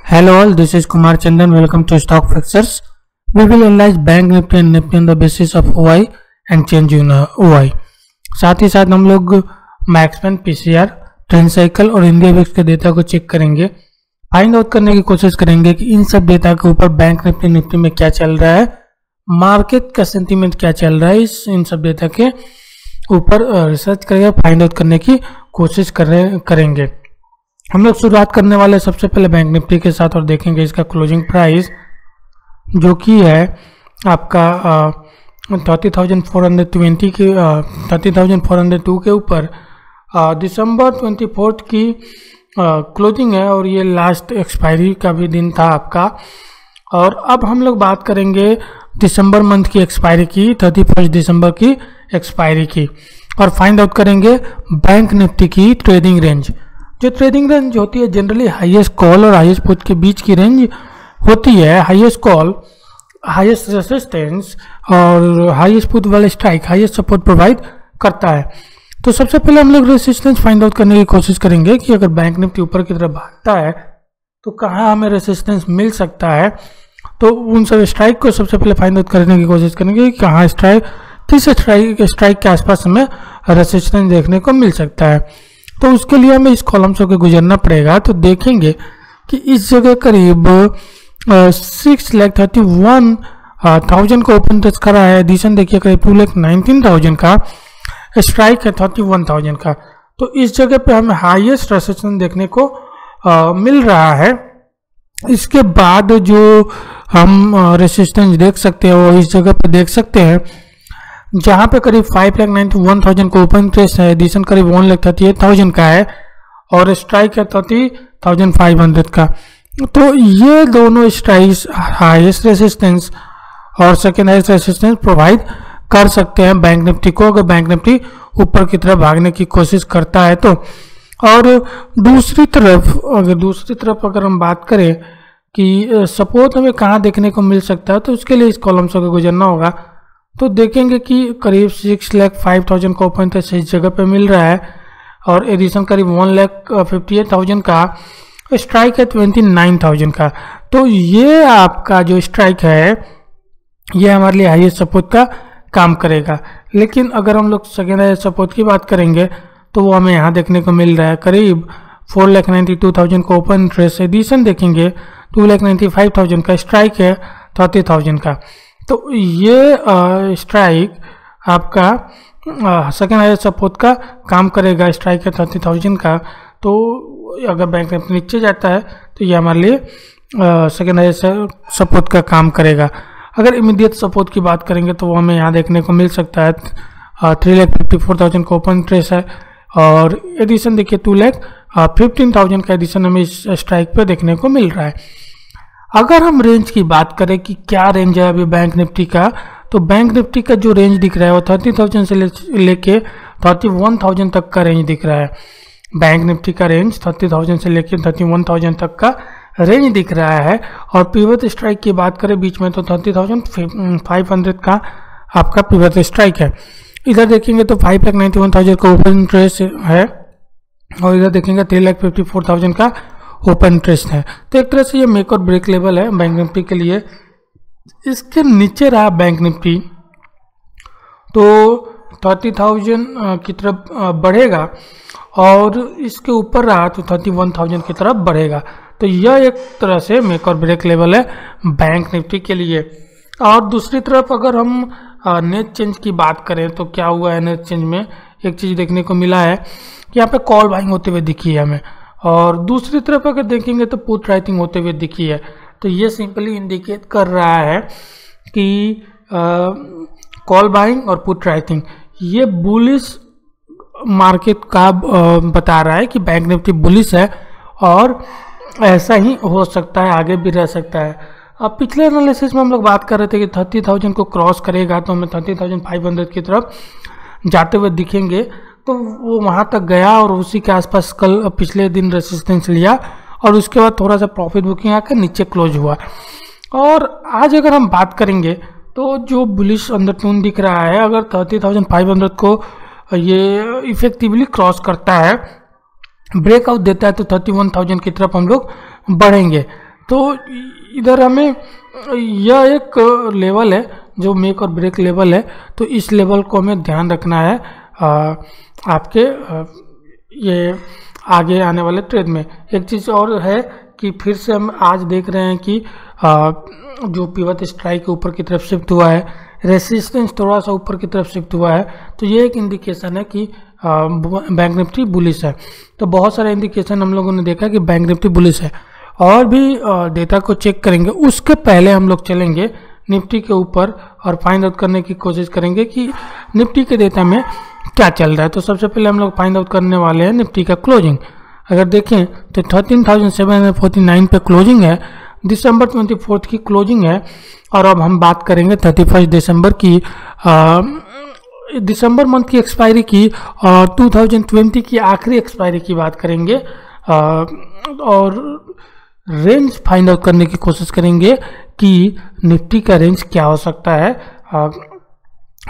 Hello all, this is Kumar Chandan. Welcome to Stock Fixers. We will analyze Bank Nifty and Nifty on the basis of OI and change in OI. साथ ही साथ हम लोग मैक्समैन PCR, trend cycle और India VIX के data को check करेंगे, find out करने की कोशिश करेंगे कि इन सब डेटा के ऊपर बैंक निफ्टी में क्या चल रहा है, मार्केट का सेंटीमेंट क्या चल रहा है, इन सब डेटा के ऊपर रिसर्च करेंगे, फाइंड आउट करने की कोशिश करेंगे। हम लोग शुरुआत करने वाले सबसे पहले बैंक निफ्टी के साथ और देखेंगे इसका क्लोजिंग प्राइस जो कि है आपका 30,420 की 30,402 के ऊपर दिसंबर 24 की क्लोजिंग है और ये लास्ट एक्सपायरी का भी दिन था आपका। और अब हम लोग बात करेंगे दिसंबर मंथ की एक्सपायरी की, 31 दिसंबर की एक्सपायरी की, और फाइंड आउट करेंगे बैंक निफ्टी की ट्रेडिंग रेंज। जो ट्रेडिंग रेंज होती है जनरली हाईएस्ट कॉल और हाईएस्ट पुट के बीच की रेंज होती है। हाईएस्ट कॉल हाईएस्ट रेसिस्टेंस और हाईएस्ट पुट वाले स्ट्राइक हाईएस्ट सपोर्ट प्रोवाइड करता है। तो सबसे पहले हम लोग रेसिस्टेंस फाइंड आउट करने की कोशिश करेंगे कि अगर बैंक निफ्टी ऊपर की तरफ भागता है तो कहाँ हमें रेसिस्टेंस मिल सकता है। तो उन सब स्ट्राइक को सबसे पहले फाइंड आउट करने की कोशिश करेंगे कि कहाँ स्ट्राइक, किस स्ट्राइक के आसपास हमें रेसिस्टेंस देखने को मिल सकता है। तो उसके लिए हमें इस कॉलम से होकर गुजरना पड़ेगा। तो देखेंगे कि इस जगह करीब 6,31,000 को ओपन टच करा है। एडिशन देखिए करीब 2,19,000 का स्ट्राइक है 31,000 का। तो इस जगह पे हमें हाईएस्ट रेसिस्टेंस देखने को मिल रहा है। इसके बाद जो हम रेसिस्टेंस देख सकते हैं वो इस जगह पे देख सकते हैं जहाँ पे करीब 5,91,000 को ओपन इंटरेस्ट है। एडिशन करीब 1,38,000 का है और स्ट्राइक है 30,500 का। तो ये दोनों स्ट्राइक्स हाईएस्ट रेसिस्टेंस और सेकेंड हाईएस्ट रेसिस्टेंस प्रोवाइड कर सकते हैं बैंक निफ्टी को, अगर बैंक निफ्टी ऊपर की तरफ भागने की कोशिश करता है तो। और दूसरी तरफ अगर हम बात करें कि सपोर्ट हमें कहाँ देखने को मिल सकता है तो उसके लिए इस कॉलम से गुजरना होगा। तो देखेंगे कि करीब 6,05,000 का ओपन इंटरेस्ट इस जगह पे मिल रहा है और एडिशन करीब 1,58,000 का, स्ट्राइक है 29,000 का। तो ये आपका जो स्ट्राइक है ये हमारे लिए हाईएस्ट सपोर्ट का काम करेगा। लेकिन अगर हम लोग सेकेंड हाईएस्ट सपोर्ट की बात करेंगे तो वो हमें यहाँ देखने को मिल रहा है करीब 4,92,000 का ओपन इंटरेस्ट, एडिशन देखेंगे 2,95,000 का, स्ट्राइक है 30,000 का। तो ये स्ट्राइक आपका सेकेंड हाईएस्ट सपोर्ट का काम करेगा। स्ट्राइक है 30,000 का। तो अगर बैंक नीचे जाता है तो ये हमारे लिए सेकेंड हाईएस्ट सपोर्ट का काम करेगा। अगर इमीडिएट सपोर्ट की बात करेंगे तो वो हमें यहाँ देखने को मिल सकता है 3,54,000 का ओपन इंटरेस्ट है और एडिशन देखिए 2,15,000 का एडिशन हमें इस स्ट्राइक पे देखने को मिल रहा है। अगर हम रेंज की बात करें कि क्या रेंज है अभी बैंक निफ्टी का, तो बैंक निफ्टी का जो रेंज दिख रहा है वो 30,000 से लेके 31,000 तक का रेंज दिख रहा है। बैंक निफ्टी का रेंज 30,000 से लेके 31,000 तक का रेंज दिख रहा है। और पिवट स्ट्राइक की बात करें बीच में तो 30,500 का आपका पिवट स्ट्राइक है। इधर देखेंगे तो 5,91,000 का ओपन इंटरेस्ट है और इधर देखेंगे 3,54,000 का ओपन इंटरेस्ट है। तो एक तरह से ये मेक और ब्रेक लेवल है बैंक निफ्टी के लिए। इसके नीचे रहा बैंक निफ्टी तो 30,000 की तरफ बढ़ेगा और इसके ऊपर रहा तो 31,000 की तरफ बढ़ेगा। तो यह एक तरह से मेक और ब्रेक लेवल है बैंक निफ्टी के लिए। और दूसरी तरफ अगर हम नेट चेंज की बात करें तो क्या हुआ है नेट चेंज में, एक चीज़ देखने को मिला है कि यहाँ पे कॉल बाइंग होते हुए दिखी है हमें, और दूसरी तरफ अगर देखेंगे तो पुट राइटिंग होते हुए दिखी है। तो ये सिंपली इंडिकेट कर रहा है कि कॉल बाइंग और पुट राइटिंग ये बुलिश मार्केट का बता रहा है कि बैंक निफ्टी बुलिश है और ऐसा ही हो सकता है, आगे भी रह सकता है। अब पिछले एनालिसिस में हम लोग बात कर रहे थे कि 30,000 को क्रॉस करेगा तो हमें 30,500 की तरफ जाते हुए दिखेंगे। तो वो वहाँ तक गया और उसी के आसपास कल पिछले दिन रेसिस्टेंस लिया और उसके बाद थोड़ा सा प्रॉफिट बुकिंग आकर नीचे क्लोज हुआ। और आज अगर हम बात करेंगे तो जो बुलिश अंडरटोन दिख रहा है, अगर 30,500 को ये इफेक्टिवली क्रॉस करता है, ब्रेकआउट देता है तो 31,000 की तरफ हम लोग बढ़ेंगे। तो इधर हमें यह एक लेवल है जो मेक और ब्रेक लेवल है, तो इस लेवल को हमें ध्यान रखना है आपके ये आगे आने वाले ट्रेड में। एक चीज़ और है कि फिर से हम आज देख रहे हैं कि जो पिवट स्ट्राइक ऊपर की तरफ शिफ्ट हुआ है, रेसिस्टेंस थोड़ा सा ऊपर की तरफ शिफ्ट हुआ है, तो ये एक इंडिकेशन है कि बैंक निफ्टी बुलिश है। तो बहुत सारे इंडिकेशन हम लोगों ने देखा कि बैंक निफ्टी बुलिश है। और भी डेटा को चेक करेंगे, उसके पहले हम लोग चलेंगे निफ्टी के ऊपर और फाइंड आउट करने की कोशिश करेंगे कि निफ्टी के डेटा में क्या चल रहा है। तो सबसे पहले हम लोग फाइंड आउट करने वाले हैं निफ्टी का क्लोजिंग। अगर देखें तो 13,749 पे क्लोजिंग है, दिसंबर 24 की क्लोजिंग है। और अब हम बात करेंगे 31 दिसंबर की, दिसंबर मंथ की एक्सपायरी की और 2020 की आखिरी एक्सपायरी की बात करेंगे और रेंज फाइंड आउट करने की कोशिश करेंगे कि निफ्टी का रेंज क्या हो सकता है।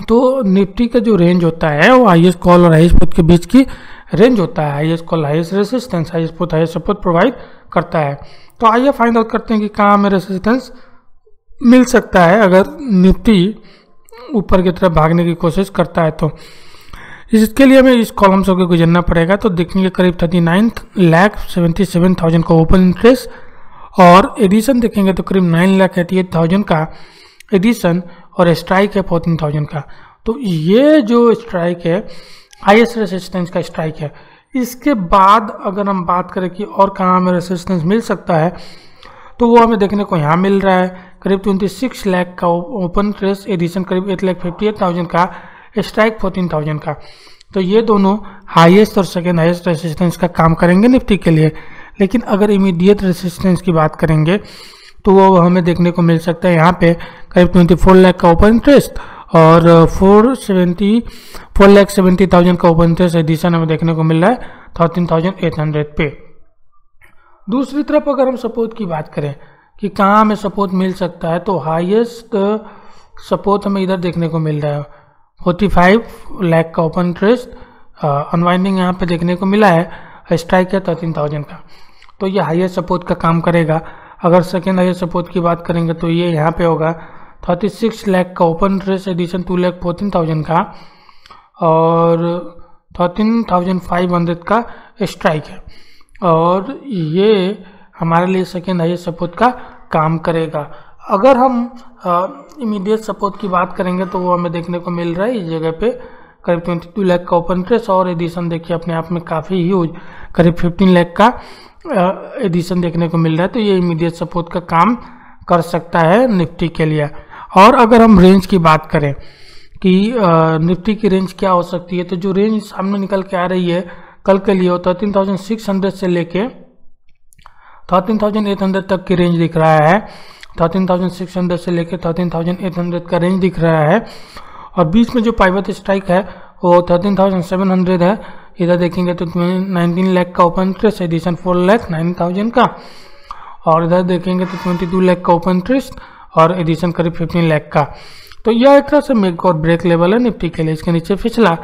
तो निफ्टी का जो रेंज होता है वो हाईएस्ट कॉल और हाईएस्ट पुट के बीच की रेंज होता है। Highest call highest resistance, highest put highest support provide करता है। तो आइए फाइंड आउट करते हैं कि कहाँ हमें रेसिस्टेंस मिल सकता है अगर निफ्टी ऊपर की तरफ भागने की कोशिश करता है। तो इसके लिए हमें इस कॉलम से होकर गुजरना पड़ेगा। तो देखेंगे करीब 39,77,000 का ओपन इंटरेस्ट और एडिशन देखेंगे तो करीब 9,88,000 का एडिशन और स्ट्राइक है 14,000 का। तो ये जो स्ट्राइक है हाईएस्ट रेसिस्टेंस का स्ट्राइक है। इसके बाद अगर हम बात करें कि और कहाँ हमें रेसिस्टेंस मिल सकता है, तो वो हमें देखने को यहाँ मिल रहा है करीब 26 लाख का ओपन इंटरेस्ट, एडिशन करीब 8,58,000 का, स्ट्राइक 14,000 का। तो ये दोनों हाईएस्ट और सेकेंड हाईएस्ट रेसिस्टेंस का काम करेंगे निफ्टी के लिए। लेकिन अगर इमीडिएट रेसिस्टेंस की बात करेंगे तो वो हमें देखने को मिल सकता है यहाँ पे करीब 24 लाख का ओपन इंटरेस्ट और 4,70,000 का ओपन इंटरेस्ट एडिशन हमें देखने को मिल रहा है 13,800 पे। दूसरी तरफ अगर हम सपोर्ट की बात करें कि कहाँ हमें सपोर्ट मिल सकता है, तो हाईएस्ट सपोर्ट हमें इधर देखने को मिल रहा है 45 लाख का ओपन इंटरेस्ट, अनवाइंडिंग यहाँ पे देखने को मिला है, स्ट्राइक है 13,000 का। तो ये हाईएस्ट सपोर्ट का काम करेगा। अगर सेकेंड हाईएस्ट सपोर्ट की बात करेंगे तो ये यहाँ पे होगा 36 लाख का ओपन इंटरेस्ट, एडिशन 2,14,000 का और 13,500 का स्ट्राइक है। और ये हमारे लिए सेकेंड हाईएस्ट सपोर्ट का काम करेगा। अगर हम इमीडिएट सपोर्ट की बात करेंगे तो वो हमें देखने को मिल रहा है इस जगह पे करीब 22 लाख का ओपन इंटरेस्ट और एडिशन देखिए अपने आप में काफ़ी ह्यूज करीब 15 लाख का एडिशन देखने को मिल रहा है। तो ये इमीडिएट सपोर्ट का काम कर सकता है निफ्टी के लिए। और अगर हम रेंज की बात करें कि निफ्टी की रेंज क्या हो सकती है, तो जो रेंज सामने निकल के आ रही है कल के लिए वो 13,600 से लेके 13,800 तक की रेंज दिख रहा है। 13,600 से लेके 13,800 का रेंज दिख रहा है और बीच में जो पाइवट स्ट्राइक है वो 13,700 है। इधर देखेंगे तो 19 लाख का ओपन इंटरेस्ट, एडिशन 4,09,000 का और इधर देखेंगे तो 22 लाख का ओपन इंटरेस्ट और एडिशन करीब 15 लाख का। तो यह एक तरह से मेक और ब्रेक लेवल है निफ्टी के लिए। इसके नीचे फिसला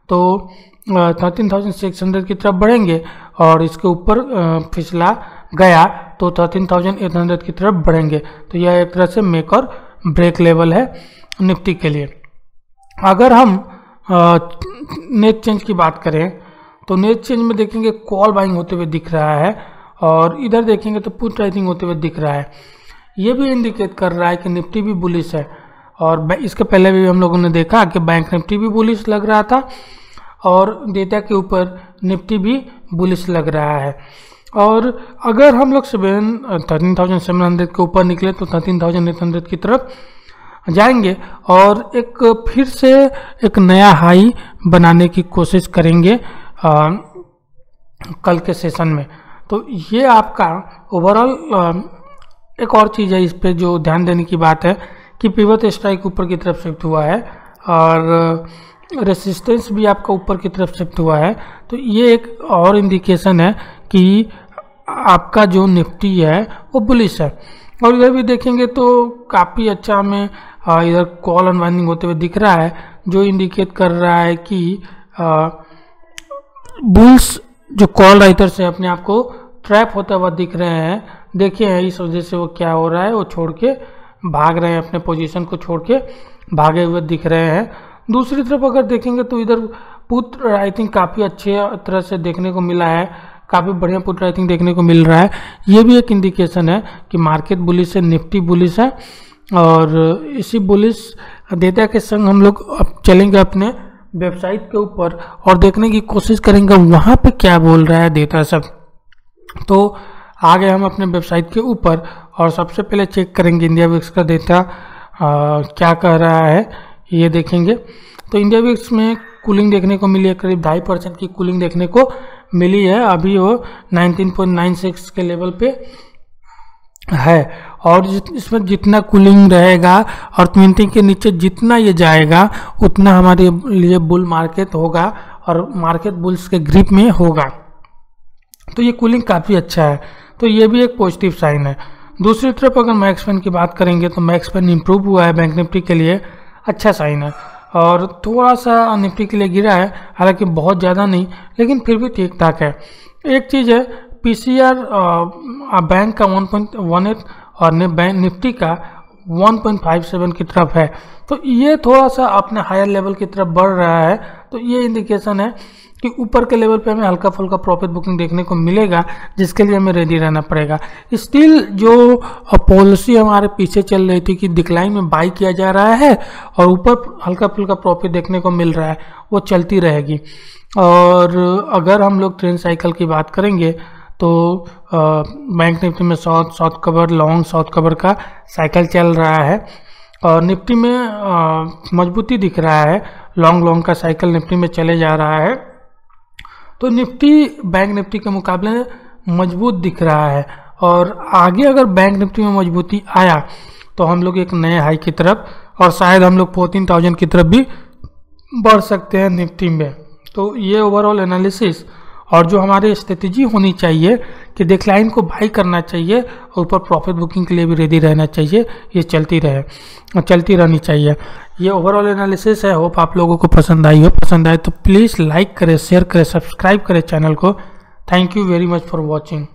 तो 13,600 की तरफ बढ़ेंगे और इसके ऊपर फिसला गया तो 13,800 की तरफ बढ़ेंगे। तो यह एक तरह से मेक और ब्रेक लेवल है निफ्टी के लिए। अगर हम नेट चेंज की बात करें तो नेट चेंज में देखेंगे कॉल बाइंग होते हुए दिख रहा है और इधर देखेंगे तो पुट राइटिंग होते हुए दिख रहा है। ये भी इंडिकेट कर रहा है कि निफ्टी भी बुलिश है। और इसके पहले भी हम लोगों ने देखा कि बैंक निफ्टी भी बुलिश लग रहा था और डेटा के ऊपर निफ्टी भी बुलिश लग रहा है। और अगर हम लोग 13,700 के ऊपर निकले तो 13,800 की तरफ जाएंगे और एक फिर से एक नया हाई बनाने की कोशिश करेंगे कल के सेशन में। तो ये आपका ओवरऑल एक और चीज़ है इस पे जो ध्यान देने की बात है कि पिवट स्ट्राइक ऊपर की तरफ शिफ्ट हुआ है और रेसिस्टेंस भी आपका ऊपर की तरफ शिफ्ट हुआ है। तो ये एक और इंडिकेशन है कि आपका जो निफ्टी है वो बुलिश है। और इधर भी देखेंगे तो काफ़ी अच्छा हमें इधर कॉल अनवाइंडिंग होते हुए दिख रहा है जो इंडिकेट कर रहा है कि बुल्स जो कॉल राइटर से अपने आप को ट्रैप होता हुआ दिख रहे हैं देखिए इस वजह से वो क्या हो रहा है, वो छोड़ के भाग रहे हैं, अपने पोजीशन को छोड़ के भागे हुए दिख रहे हैं। दूसरी तरफ अगर देखेंगे तो इधर पुट राइटिंग काफ़ी अच्छे तरह से देखने को मिला है, काफ़ी बढ़िया पुट राइटिंग देखने को मिल रहा है। ये भी एक इंडिकेशन है कि मार्केट बुलिश है, निफ्टी बुलिश है। और इसी बुलिश डेटा के संग हम लोग अब चलेंगे अपने वेबसाइट के ऊपर और देखने की कोशिश करेंगे वहाँ पे क्या बोल रहा है डेटा सब। तो आ गए हम अपने वेबसाइट के ऊपर और सबसे पहले चेक करेंगे इंडिया विक्स का डेटा क्या कह रहा है, ये देखेंगे। तो इंडिया विक्स में कूलिंग देखने को मिली है, करीब 2.5% की कूलिंग देखने को मिली है। अभी वो 19.96 के लेवल पे है और इसमें जितना कूलिंग रहेगा और 20 के नीचे जितना ये जाएगा उतना हमारे लिए बुल मार्केट होगा और मार्केट बुल्स के ग्रिप में होगा। तो ये कूलिंग काफ़ी अच्छा है, तो ये भी एक पॉजिटिव साइन है। दूसरी तरफ अगर मैक्स पेन की बात करेंगे तो मैक्स पेन इम्प्रूव हुआ है बैंक निफ्टी के लिए, अच्छा साइन है। और थोड़ा सा निफ्टी के लिए गिरा है, हालांकि बहुत ज़्यादा नहीं, लेकिन फिर भी ठीक ठाक है। एक चीज़ है पीसीआर बैंक का 1.18 और निफ्टी का 1.57 की तरफ है, तो ये थोड़ा सा अपने हायर लेवल की तरफ बढ़ रहा है। तो ये इंडिकेशन है कि ऊपर के लेवल पे हमें हल्का फुल्का प्रॉफिट बुकिंग देखने को मिलेगा, जिसके लिए हमें रेडी रहना पड़ेगा। स्टिल जो पॉलिसी हमारे पीछे चल रही थी कि डिक्लाइन में बाई किया जा रहा है और ऊपर हल्का फुल्का प्रॉफिट देखने को मिल रहा है, वो चलती रहेगी। और अगर हम लोग ट्रेंड साइकिल की बात करेंगे तो बैंक निफ्टी में south cover, long south cover का साइकिल चल रहा है और निफ्टी में मजबूती दिख रहा है, लॉन्ग का साइकिल निफ्टी में चले जा रहा है। तो निफ्टी बैंक निफ्टी के मुकाबले मजबूत दिख रहा है और आगे अगर बैंक निफ्टी में मजबूती आया तो हम लोग एक नए हाई की तरफ और शायद हम लोग 14,000 की तरफ भी बढ़ सकते हैं निफ्टी में। तो ये ओवरऑल एनालिसिस और जो हमारी स्ट्रेटेजी होनी चाहिए कि डिक्लाइन को बाई करना चाहिए और ऊपर प्रॉफिट बुकिंग के लिए भी रेडी रहना चाहिए, ये चलती रहनी चाहिए। ये ओवरऑल एनालिसिस है। होप आप लोगों को पसंद आई हो। पसंद आए तो प्लीज़ लाइक करें, शेयर करें, सब्सक्राइब करें चैनल को। Thank you very much for watching.